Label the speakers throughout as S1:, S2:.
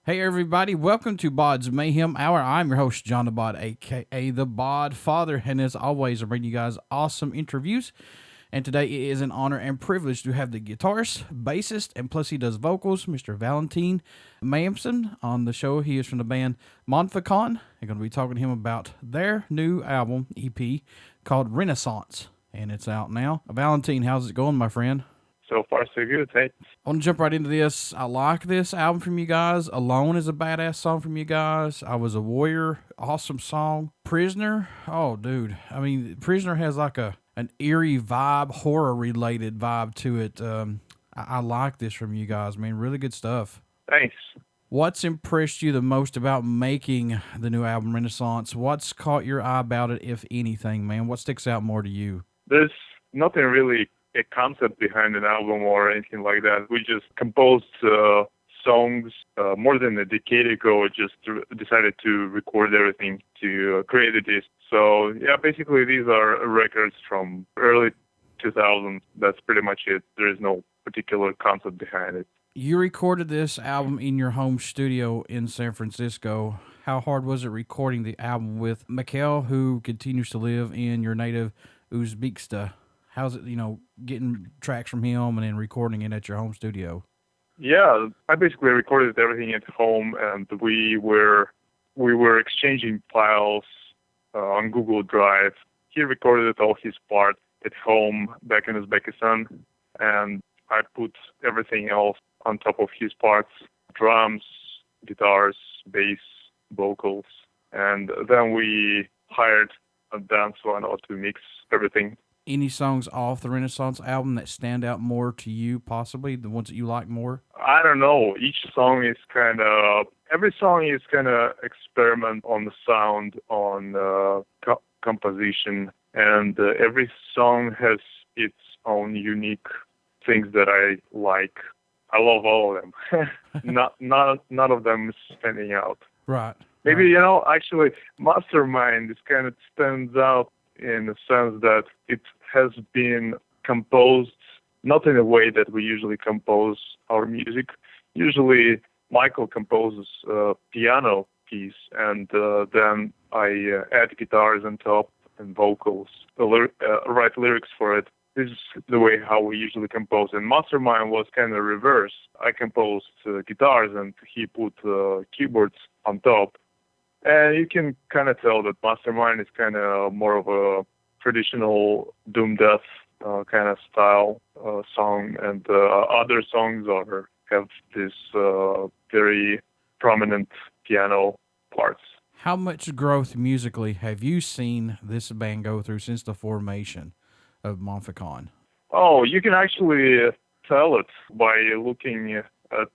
S1: Hey everybody, welcome to BODS Mayhem Hour. I'm your host, John the Bod, aka the Bod Father, and as always, I bring you guys awesome interviews. And today it is an honor and privilege to have the guitarist, bassist, and plus he does vocals, Mr. Valentin Mayamsin, on the show. He is from the band Montfaucon. I'm going to be talking to him about their new album, EP, called Renaissance, and it's out now. Valentin, how's it going, my friend?
S2: So far, so good. Hey.
S1: I want to jump right into this. I like this album from you guys. Alone is a badass song from you guys. I Was a Warrior, awesome song. Prisoner, oh, dude. I mean, Prisoner has like an eerie vibe, horror-related vibe to it. I like this from you guys, man. Really good stuff.
S2: Thanks.
S1: What's impressed you the most about making the new album, Renaissance? What's caught your eye about it, if anything, man? What sticks out more to you?
S2: There's nothing really a concept behind an album or anything like that. We just composed songs more than a decade ago. Just decided to record everything to create a disc. So yeah, basically these are records from early 2000s. That's pretty much it. There is no particular concept behind it.
S1: You recorded this album in your home studio in San Francisco. How hard was it recording the album with Mikhail, who continues to live in your native Uzbekistan? How's it, getting tracks from him and then recording it at your home studio?
S2: Yeah, I basically recorded everything at home, and we were exchanging files on Google Drive. He recorded all his parts at home back in Uzbekistan, and I put everything else on top of his parts: drums, guitars, bass, vocals, and then we hired a dance one to mix everything.
S1: Any songs off the Renaissance album that stand out more to you, possibly the ones that you like more?
S2: I don't know. Every song is kind of experiment on the sound, on composition, and every song has its own unique things that I like. I love all of them. None of them is standing out.
S1: Right.
S2: Maybe, actually, Mastermind is kind of stands out in the sense that it has been composed not in a way that we usually compose our music. Usually Michael composes a piano piece, and then I add guitars on top and vocals, write lyrics for it. This is the way how we usually compose. And Mastermind was kind of reverse. I composed guitars and he put keyboards on top. And you can kind of tell that Mastermind is kind of more of a traditional doom death kind of style song, and other songs have this very prominent piano parts.
S1: How much growth musically have you seen this band go through since the formation of Montfaucon?
S2: Oh, you can actually tell it by looking at,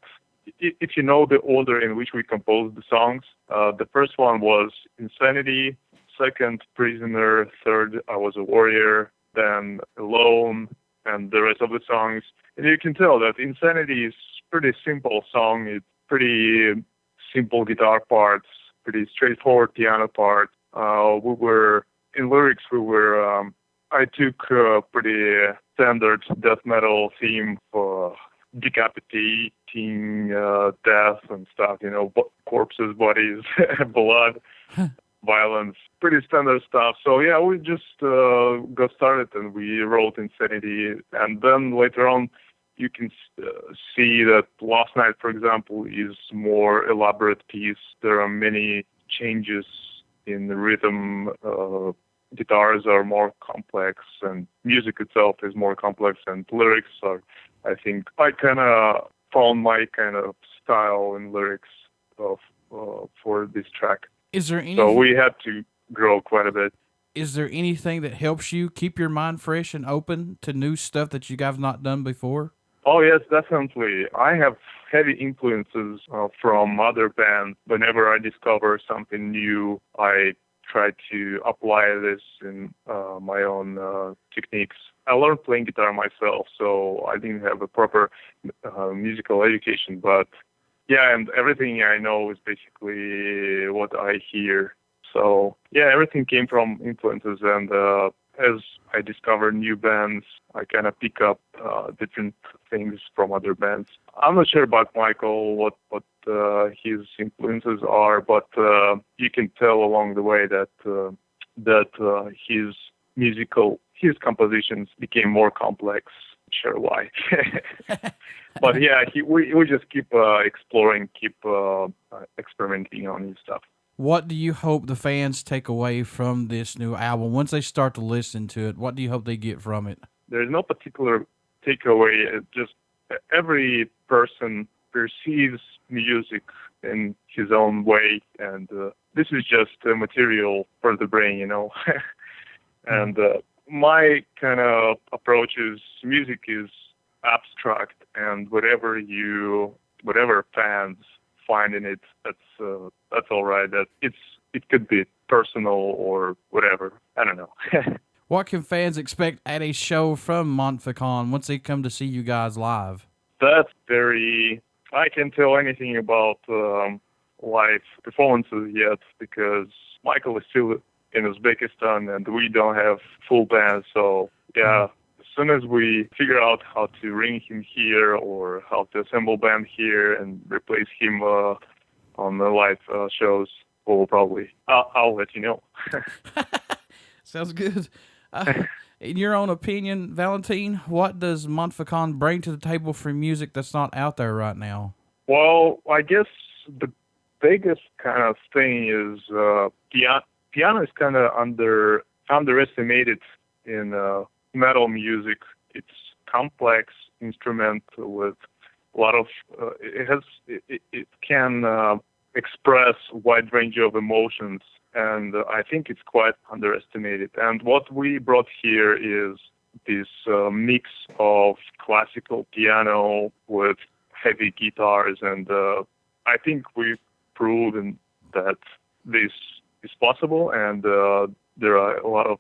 S2: if you know the order in which we composed the songs. The first one was Insanity, second Prisoner, third I Was a Warrior, then Alone, and the rest of the songs. And you can tell that Insanity is pretty simple song. It's pretty simple guitar parts, pretty straightforward piano part. In lyrics, I took a pretty standard death metal theme for decapitating death and stuff, corpses, bodies, blood, violence, pretty standard stuff. So yeah, we just got started and we wrote Insanity, and then later on you can see that Last Night, for example, is more elaborate piece. There are many changes in the rhythm. Guitars are more complex, and music itself is more complex, and lyrics are, I think, I kind of found my kind of style in lyrics for this track. So we had to grow quite a bit.
S1: Is there anything that helps you keep your mind fresh and open to new stuff that you guys have not done before?
S2: Oh, yes, definitely. I have heavy influences from other bands. Whenever I discover something new, I try to apply this in my own techniques. I learned playing guitar myself, so I didn't have a proper musical education, but yeah, and everything I know is basically what I hear. So yeah, everything came from influences, and as I discover new bands, I kind of pick up different things from other bands. I'm not sure about Michael, what his influences are, but you can tell along the way that his compositions became more complex. Sure why. But yeah, we just keep exploring, keep experimenting on new stuff.
S1: What do you hope the fans take away from this new album? Once they start to listen to it, what do you hope they get from it?
S2: There's no particular takeaway. It just every person perceives music in his own way, and this is just material for the brain, And my kind of approach is music is abstract, and whatever fans find in it, that's all right. That it could be personal or whatever. I don't know.
S1: What can fans expect at a show from Montfaucon once they come to see you guys live?
S2: That's I can't tell anything about live performances yet because Michael is still in Uzbekistan and we don't have full band. So yeah, as soon as we figure out how to bring him here or how to assemble band here and replace him on the live shows, we'll probably I'll let you know.
S1: Sounds good. In your own opinion, Valentin, what does Montfaucon bring to the table for music that's not out there right now?
S2: Well, I guess the biggest kind of thing is piano is kind of underestimated in metal music. It's complex instrument with a lot of it can express a wide range of emotions, and I think it's quite underestimated. And what we brought here is this mix of classical piano with heavy guitars, and I think we've proven that this is possible, and there are a lot of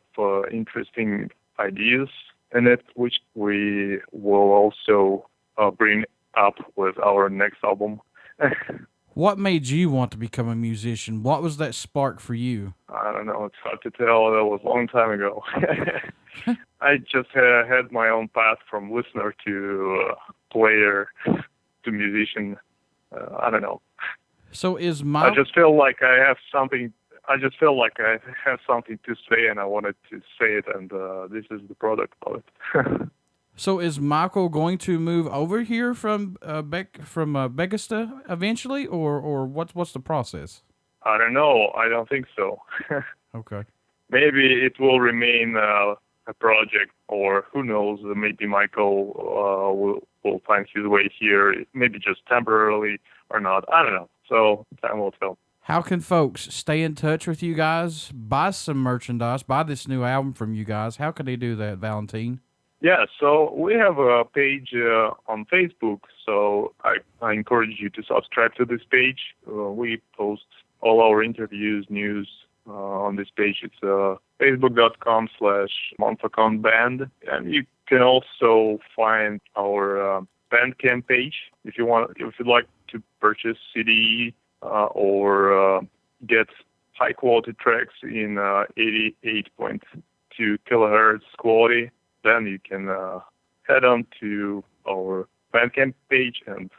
S2: interesting ideas in it, which we will also bring up with our next album.
S1: What made you want to become a musician? What was that spark for you?
S2: I don't know. It's hard to tell. That was a long time ago. I just had my own path from listener to player to musician. I don't know.
S1: So
S2: I just feel like I have something. I just feel like I have something to say, and I wanted to say it, and this is the product of it.
S1: So is Michael going to move over here from Begasta eventually, or what's the process?
S2: I don't know. I don't think so.
S1: Okay.
S2: Maybe it will remain a project, or who knows? Maybe Michael will find his way here. Maybe just temporarily or not. I don't know. So time will tell.
S1: How can folks stay in touch with you guys, buy some merchandise, buy this new album from you guys? How can they do that, Valentin?
S2: Yeah, so we have a page on Facebook, so I encourage you to subscribe to this page. We post all our interviews, news on this page. It's facebook.com/Montfaucon Band, and you can also find our Bandcamp page if you'd like to purchase CD or get high quality tracks in 88.2 kilohertz quality. Then you can head on to our Bandcamp page and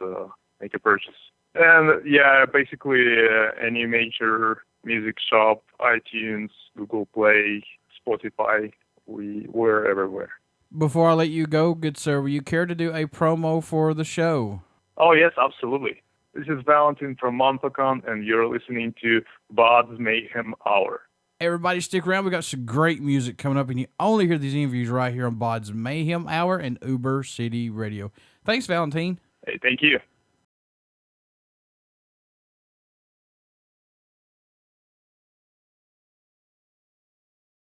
S2: make a purchase. And yeah, basically any major music shop, iTunes, Google Play, Spotify, we're everywhere.
S1: Before I let you go, good sir, will you care to do a promo for the show?
S2: Oh, yes, absolutely. This is Valentin from Montfaucon, and you're listening to BODS Mayhem Hour.
S1: Everybody stick around. We got some great music coming up, and you only hear these interviews right here on BODS Mayhem Hour and Uber City Radio. Thanks, Valentin.
S2: Hey, thank you.